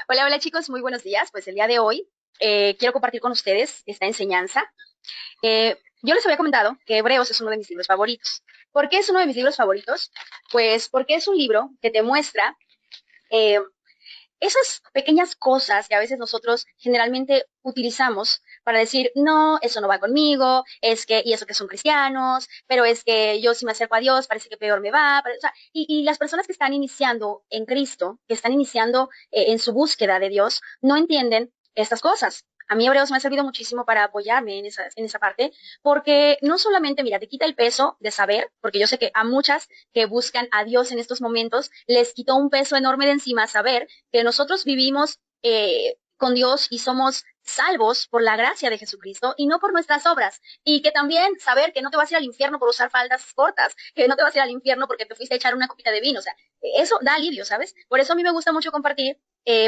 Hola, hola chicos, muy buenos días. Pues el día de hoy quiero compartir con ustedes esta enseñanza. Yo les había comentado que Hebreos es uno de mis libros favoritos. ¿Por qué es uno de mis libros favoritos? Pues porque es un libro que te muestra eh, esas pequeñas cosas que a veces nosotros generalmente utilizamos para decir, no, eso no va conmigo, es que, y eso que son cristianos, pero es que yo si me acerco a Dios parece que peor me va. O sea, y las personas que están iniciando en Cristo, que están iniciando en su búsqueda de Dios, no entienden estas cosas. A mí Hebreos me ha servido muchísimo para apoyarme en esa parte, porque no solamente, mira, te quita el peso de saber, porque yo sé que a muchas que buscan a Dios en estos momentos les quitó un peso enorme de encima saber que nosotros vivimos con Dios y somos salvos por la gracia de Jesucristo y no por nuestras obras. Y que también saber que no te vas a ir al infierno por usar faldas cortas, que no te vas a ir al infierno porque te fuiste a echar una copita de vino. O sea, eso da alivio, ¿sabes? Por eso a mí me gusta mucho compartir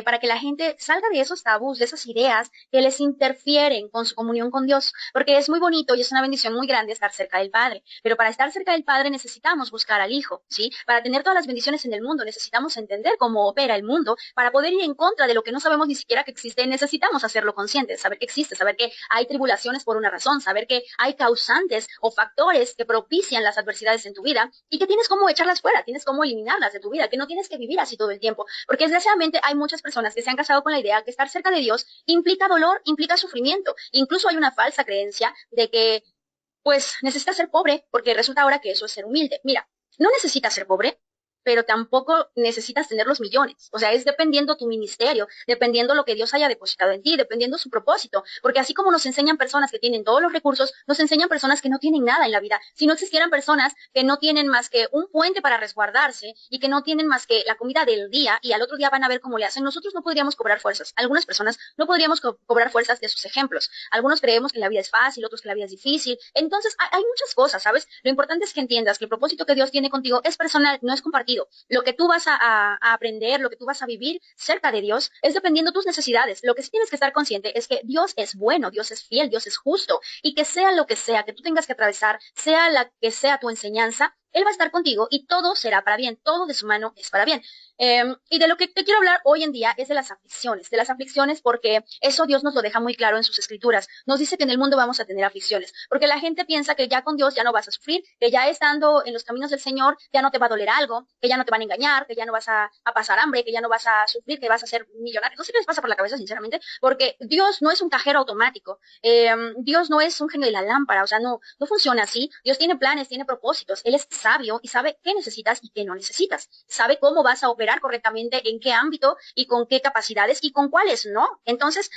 para que la gente salga de esos tabús, de esas ideas que les interfieren con su comunión con Dios, porque es muy bonito y es una bendición muy grande estar cerca del Padre, pero para estar cerca del Padre necesitamos buscar al Hijo, ¿sí? Para tener todas las bendiciones en el mundo necesitamos entender cómo opera el mundo, para poder ir en contra de lo que no sabemos ni siquiera que existe, necesitamos hacerlo consciente, saber que existe, saber que hay tribulaciones por una razón, saber que hay causantes o factores que propician las adversidades en tu vida y que tienes cómo echarlas fuera, tienes cómo eliminarlas de tu vida, que no tienes que vivir así todo el tiempo, porque desgraciadamente hay muchas personas que se han casado con la idea que estar cerca de Dios implica dolor, implica sufrimiento. Incluso hay una falsa creencia de que, pues, necesitas ser pobre, porque resulta ahora que eso es ser humilde. Mira, no necesitas ser pobre, pero tampoco necesitas tener los millones. O sea, es dependiendo tu ministerio, dependiendo lo que Dios haya depositado en ti, dependiendo su propósito. Porque así como nos enseñan personas que tienen todos los recursos, nos enseñan personas que no tienen nada en la vida. Si no existieran personas que no tienen más que un puente para resguardarse y que no tienen más que la comida del día y al otro día van a ver cómo le hacen, nosotros no podríamos cobrar fuerzas. Algunas personas no podríamos cobrar fuerzas de sus ejemplos. Algunos creemos que la vida es fácil, otros que la vida es difícil. Entonces, hay muchas cosas, ¿sabes? Lo importante es que entiendas que el propósito que Dios tiene contigo es personal, no es compartido. Lo que tú vas a aprender, lo que tú vas a vivir cerca de Dios, es dependiendo de tus necesidades. Lo que sí tienes que estar consciente es que Dios es bueno, Dios es fiel, Dios es justo, y que sea lo que sea que tú tengas que atravesar, sea la que sea tu enseñanza, Él va a estar contigo y todo será para bien, todo de su mano es para bien. Y de lo que te quiero hablar hoy en día es de las aflicciones porque eso Dios nos lo deja muy claro en sus escrituras. Nos dice que en el mundo vamos a tener aflicciones, porque la gente piensa que ya con Dios ya no vas a sufrir, que ya estando en los caminos del Señor ya no te va a doler algo, que ya no te van a engañar, que ya no vas a pasar hambre, que ya no vas a sufrir, que vas a ser millonario. No sé qué les pasa por la cabeza, sinceramente, porque Dios no es un cajero automático, Dios no es un genio de la lámpara, o sea, no funciona así. Dios tiene planes, tiene propósitos, Él es sabio y sabe qué necesitas y qué no necesitas, sabe cómo vas a operar correctamente, en qué ámbito y con qué capacidades y con cuáles no. Entonces,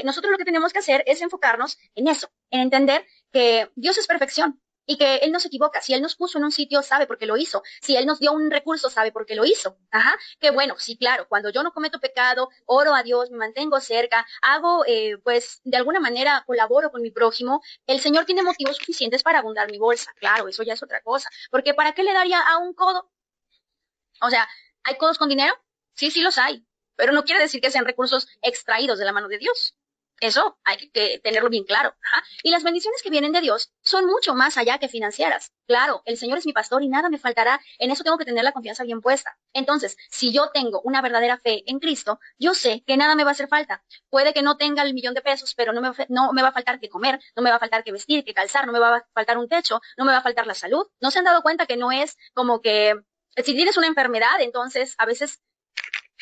nosotros lo que tenemos que hacer es enfocarnos en eso, en entender que Dios es perfección y que Él no se equivoca. Si Él nos puso en un sitio, sabe por qué lo hizo. Si Él nos dio un recurso, sabe por qué lo hizo. Ajá, que bueno, sí, claro, cuando yo no cometo pecado, oro a Dios, me mantengo cerca, hago, pues, de alguna manera colaboro con mi prójimo, el Señor tiene motivos suficientes para abundar mi bolsa. Claro, eso ya es otra cosa. Porque ¿para qué le daría a un codo? O sea, ¿hay codos con dinero? Sí, sí los hay, pero no quiere decir que sean recursos extraídos de la mano de Dios. Eso hay que tenerlo bien claro. Ajá. Y las bendiciones que vienen de Dios son mucho más allá que financieras. Claro, el Señor es mi pastor y nada me faltará. En eso tengo que tener la confianza bien puesta. Entonces, si yo tengo una verdadera fe en Cristo, yo sé que nada me va a hacer falta. Puede que no tenga el millón de pesos, pero no me va a faltar que comer, no me va a faltar que vestir, que calzar, no me va a faltar un techo, no me va a faltar la salud. ¿No se han dado cuenta que no es como que si tienes una enfermedad, entonces a veces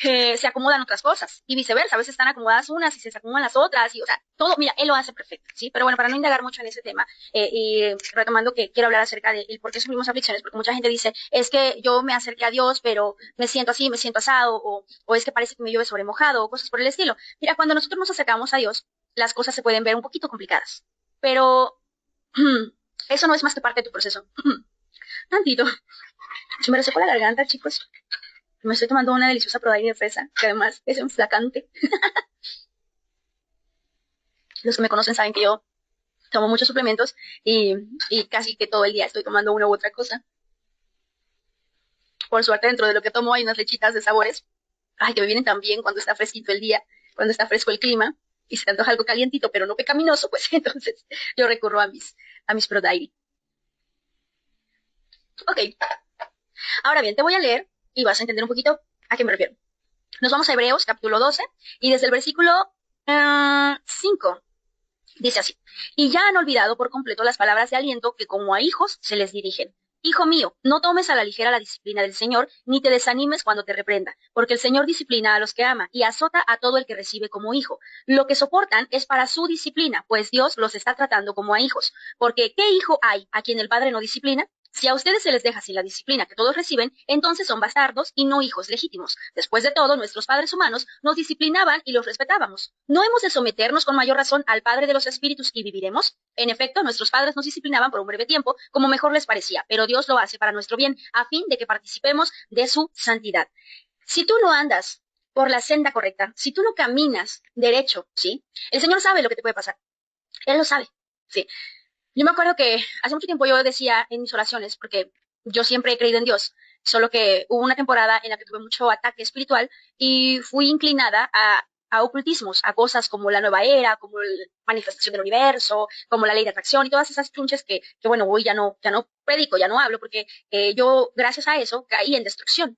se acomodan otras cosas y viceversa, a veces están acomodadas unas y se acomodan las otras y, o sea, todo, mira, él lo hace perfecto, ¿sí? Pero bueno, para no indagar mucho en ese tema y retomando que quiero hablar acerca de por qué sufrimos aflicciones, porque mucha gente dice, es que yo me acerqué a Dios, pero me siento así, me siento asado, o es que parece que me llueve sobre mojado, o cosas por el estilo. Mira, cuando nosotros nos acercamos a Dios, las cosas se pueden ver un poquito complicadas, pero eso no es más que parte de tu proceso. Tantito. Se me resecó la garganta, chicos. Me estoy tomando una deliciosa Prodigy de fresa, que además es enflacante. Los que me conocen saben que yo tomo muchos suplementos y casi que todo el día estoy tomando una u otra cosa. Por suerte, dentro de lo que tomo hay unas lechitas de sabores. Ay, que me vienen tan bien cuando está fresquito el día, cuando está fresco el clima y se te antoja algo calientito, pero no pecaminoso, pues entonces yo recurro a mis Prodigy. Ok, ahora bien, te voy a leer y vas a entender un poquito a qué me refiero. Nos vamos a Hebreos, capítulo 12, y desde el versículo 5 dice así: y ya han olvidado por completo las palabras de aliento que como a hijos se les dirigen. Hijo mío, no tomes a la ligera la disciplina del Señor, ni te desanimes cuando te reprenda, porque el Señor disciplina a los que ama y azota a todo el que recibe como hijo. Lo que soportan es para su disciplina, pues Dios los está tratando como a hijos. Porque ¿qué hijo hay a quien el Padre no disciplina? Si a ustedes se les deja sin la disciplina que todos reciben, entonces son bastardos y no hijos legítimos. Después de todo, nuestros padres humanos nos disciplinaban y los respetábamos. ¿No hemos de someternos con mayor razón al Padre de los Espíritus y viviremos? En efecto, nuestros padres nos disciplinaban por un breve tiempo, como mejor les parecía, pero Dios lo hace para nuestro bien, a fin de que participemos de su santidad. Si tú no andas por la senda correcta, si tú no caminas derecho, ¿sí? El Señor sabe lo que te puede pasar. Él lo sabe, ¿sí? Yo me acuerdo que hace mucho tiempo yo decía en mis oraciones, porque yo siempre he creído en Dios, solo que hubo una temporada en la que tuve mucho ataque espiritual y fui inclinada a ocultismos, a cosas como la nueva era, como la manifestación del universo, como la ley de atracción y todas esas chunches que bueno, hoy ya no predico, ya no hablo, porque yo, gracias a eso, caí en destrucción.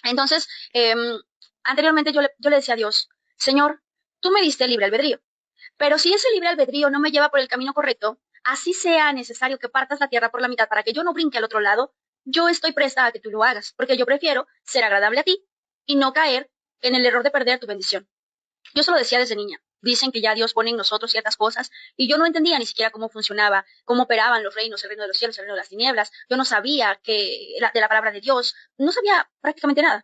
Entonces, anteriormente yo le decía a Dios: Señor, tú me diste libre albedrío. Pero si ese libre albedrío no me lleva por el camino correcto, así sea necesario que partas la tierra por la mitad para que yo no brinque al otro lado, yo estoy presta a que tú lo hagas, porque yo prefiero ser agradable a ti y no caer en el error de perder tu bendición. Yo se lo decía desde niña. Dicen que ya Dios pone en nosotros ciertas cosas y yo no entendía ni siquiera cómo funcionaba, cómo operaban los reinos, el reino de los cielos, el reino de las tinieblas. Yo no sabía de la palabra de Dios, no sabía prácticamente nada,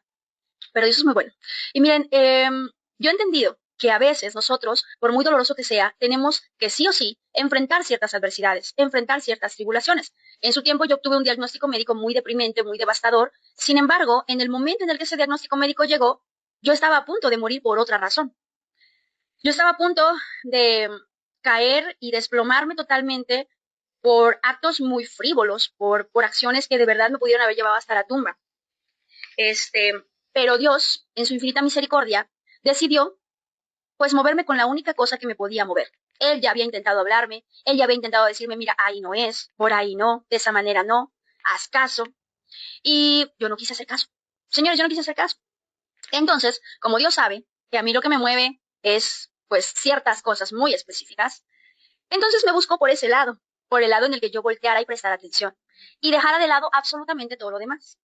pero Dios es muy bueno. Y miren, yo he entendido que a veces nosotros, por muy doloroso que sea, tenemos que sí o sí enfrentar ciertas adversidades, enfrentar ciertas tribulaciones. En su tiempo yo obtuve un diagnóstico médico muy deprimente, muy devastador. Sin embargo, en el momento en el que ese diagnóstico médico llegó, yo estaba a punto de morir por otra razón. Yo estaba a punto de caer y desplomarme totalmente por actos muy frívolos, por acciones que de verdad me pudieron haber llevado hasta la tumba. Este, pero Dios, en su infinita misericordia, decidió pues moverme con la única cosa que me podía mover. Él ya había intentado hablarme, él ya había intentado decirme: mira, ahí no es, por ahí no, de esa manera no, haz caso. Y yo no quise hacer caso. Señores, yo no quise hacer caso. Entonces, como Dios sabe que a mí lo que me mueve es pues ciertas cosas muy específicas, entonces me buscó por el lado en el que yo volteara y prestara atención y dejara de lado absolutamente todo lo demás.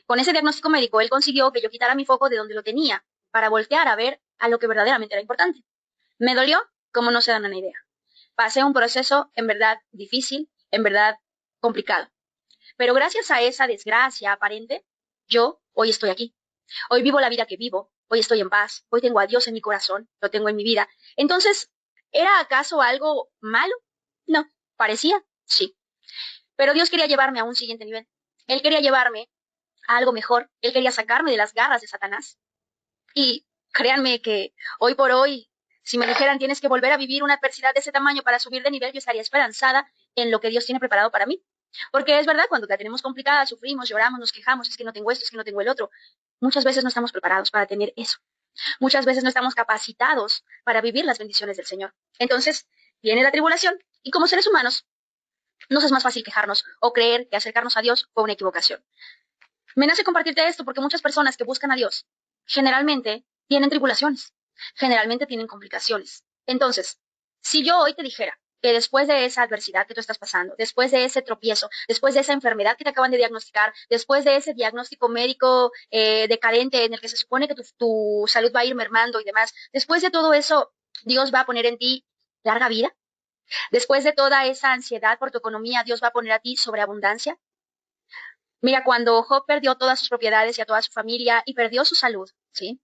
Con ese diagnóstico médico, él consiguió que yo quitara mi foco de donde lo tenía para voltear a ver a lo que verdaderamente era importante. Me dolió, como no se dan una idea. Pasé un proceso en verdad difícil, en verdad complicado. Pero gracias a esa desgracia aparente, yo hoy estoy aquí. Hoy vivo la vida que vivo, hoy estoy en paz, hoy tengo a Dios en mi corazón, lo tengo en mi vida. Entonces, ¿era acaso algo malo? No, parecía, sí. Pero Dios quería llevarme a un siguiente nivel. Él quería llevarme a algo mejor. Él quería sacarme de las garras de Satanás. Y créanme que hoy por hoy, si me dijeran tienes que volver a vivir una adversidad de ese tamaño para subir de nivel, yo estaría esperanzada en lo que Dios tiene preparado para mí. Porque es verdad, cuando la tenemos complicada, sufrimos, lloramos, nos quejamos, es que no tengo esto, es que no tengo el otro. Muchas veces no estamos preparados para tener eso. Muchas veces no estamos capacitados para vivir las bendiciones del Señor. Entonces, viene la tribulación y como seres humanos, nos es más fácil quejarnos o creer que acercarnos a Dios fue una equivocación. Me nace compartirte esto porque muchas personas que buscan a Dios generalmente tienen tribulaciones, generalmente tienen complicaciones. Entonces, si yo hoy te dijera que después de esa adversidad que tú estás pasando, después de ese tropiezo, después de esa enfermedad que te acaban de diagnosticar, después de ese diagnóstico médico decadente en el que se supone que tu salud va a ir mermando y demás, después de todo eso, Dios va a poner en ti larga vida. Después de toda esa ansiedad por tu economía, Dios va a poner a ti sobreabundancia. Mira, cuando Job perdió todas sus propiedades y a toda su familia y perdió su salud, ¿sí?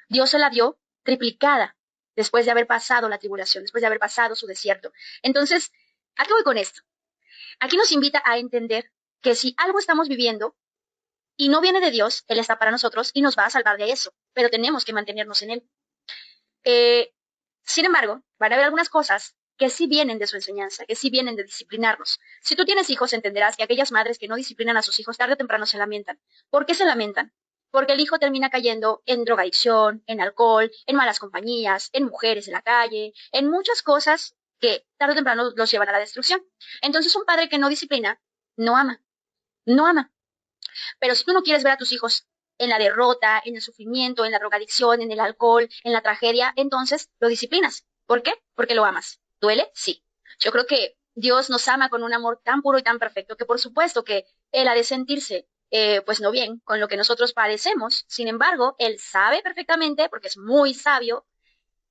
Dios se la dio triplicada después de haber pasado la tribulación, después de haber pasado su desierto. Entonces, ¿a qué voy con esto? Aquí nos invita a entender que si algo estamos viviendo y no viene de Dios, Él está para nosotros y nos va a salvar de eso, pero tenemos que mantenernos en Él. Eh, Sin embargo, van a haber algunas cosas que sí vienen de su enseñanza, que sí vienen de disciplinarnos. Si tú tienes hijos, entenderás que aquellas madres que no disciplinan a sus hijos tarde o temprano se lamentan. ¿Por qué se lamentan? Porque el hijo termina cayendo en drogadicción, en alcohol, en malas compañías, en mujeres en la calle, en muchas cosas que tarde o temprano los llevan a la destrucción. Entonces, un padre que no disciplina, no ama, no ama. Pero si tú no quieres ver a tus hijos en la derrota, en el sufrimiento, en la drogadicción, en el alcohol, en la tragedia, entonces lo disciplinas. ¿Por qué? Porque lo amas. ¿Duele? Sí. Yo creo que Dios nos ama con un amor tan puro y tan perfecto que por supuesto que Él ha de sentirse, pues no bien con lo que nosotros padecemos. Sin embargo, Él sabe perfectamente, porque es muy sabio,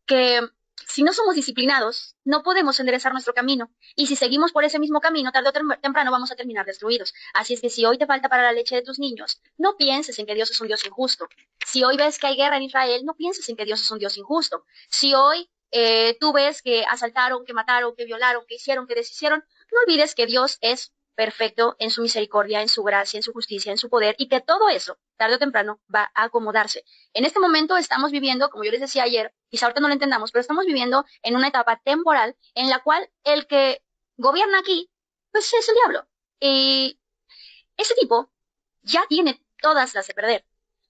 que si no somos disciplinados, no podemos enderezar nuestro camino. Y si seguimos por ese mismo camino, tarde o temprano vamos a terminar destruidos. Así es que si hoy te falta para la leche de tus niños, no pienses en que Dios es un Dios injusto. Si hoy ves que hay guerra en Israel, no pienses en que Dios es un Dios injusto. Si hoy tú ves que asaltaron, que mataron, que violaron, que hicieron, que deshicieron, no olvides que Dios es perfecto en su misericordia, en su gracia, en su justicia, en su poder, y que todo eso, tarde o temprano, va a acomodarse. En este momento estamos viviendo, como yo les decía ayer, quizá ahorita no lo entendamos, pero estamos viviendo en una etapa temporal en la cual el que gobierna aquí, pues es el diablo. Y ese tipo ya tiene todas las de perder.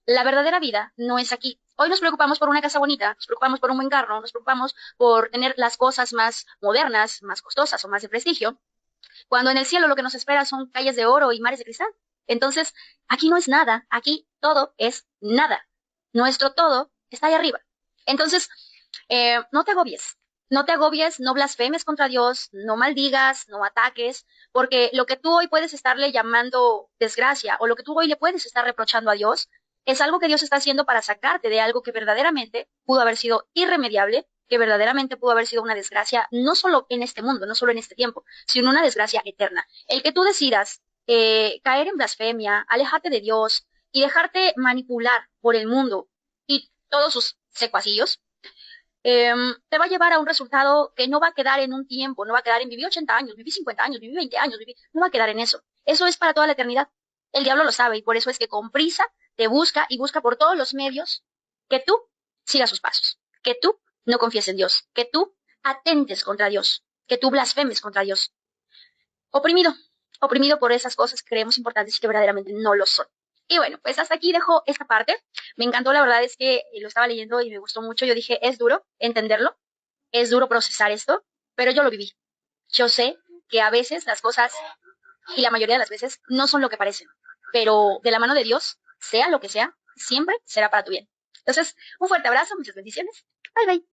La verdadera vida no es aquí. Hoy nos preocupamos por una casa bonita, nos preocupamos por un buen carro, nos preocupamos por tener las cosas más modernas, más costosas o más de prestigio, cuando en el cielo lo que nos espera son calles de oro y mares de cristal. Entonces, aquí no es nada, aquí todo es nada. Nuestro todo está ahí arriba. Entonces, no te agobies, no te agobies, no blasfemes contra Dios, no maldigas, no ataques, porque lo que tú hoy puedes estarle llamando desgracia o lo que tú hoy le puedes estar reprochando a Dios es algo que Dios está haciendo para sacarte de algo que verdaderamente pudo haber sido irremediable, que verdaderamente pudo haber sido una desgracia, no solo en este mundo, no solo en este tiempo, sino una desgracia eterna. El que tú decidas caer en blasfemia, alejarte de Dios y dejarte manipular por el mundo y todos sus secuacillos, te va a llevar a un resultado que no va a quedar en un tiempo, no va a quedar en vivir 80 años, vivir 50 años, vivir 20 años, no va a quedar en eso. Eso es para toda la eternidad. El diablo lo sabe y por eso es que con prisa te busca y busca por todos los medios que tú sigas sus pasos, que tú no confíes en Dios, que tú atentes contra Dios, que tú blasfemes contra Dios. Oprimido, oprimido por esas cosas que creemos importantes y que verdaderamente no lo son. Y bueno, pues hasta aquí dejo esta parte. Me encantó, la verdad es que lo estaba leyendo y me gustó mucho. Yo dije, es duro entenderlo, es duro procesar esto, pero yo lo viví. Yo sé que a veces las cosas, y la mayoría de las veces, no son lo que parecen, pero de la mano de Dios, sea lo que sea, siempre será para tu bien. Entonces, un fuerte abrazo, muchas bendiciones. Bye bye.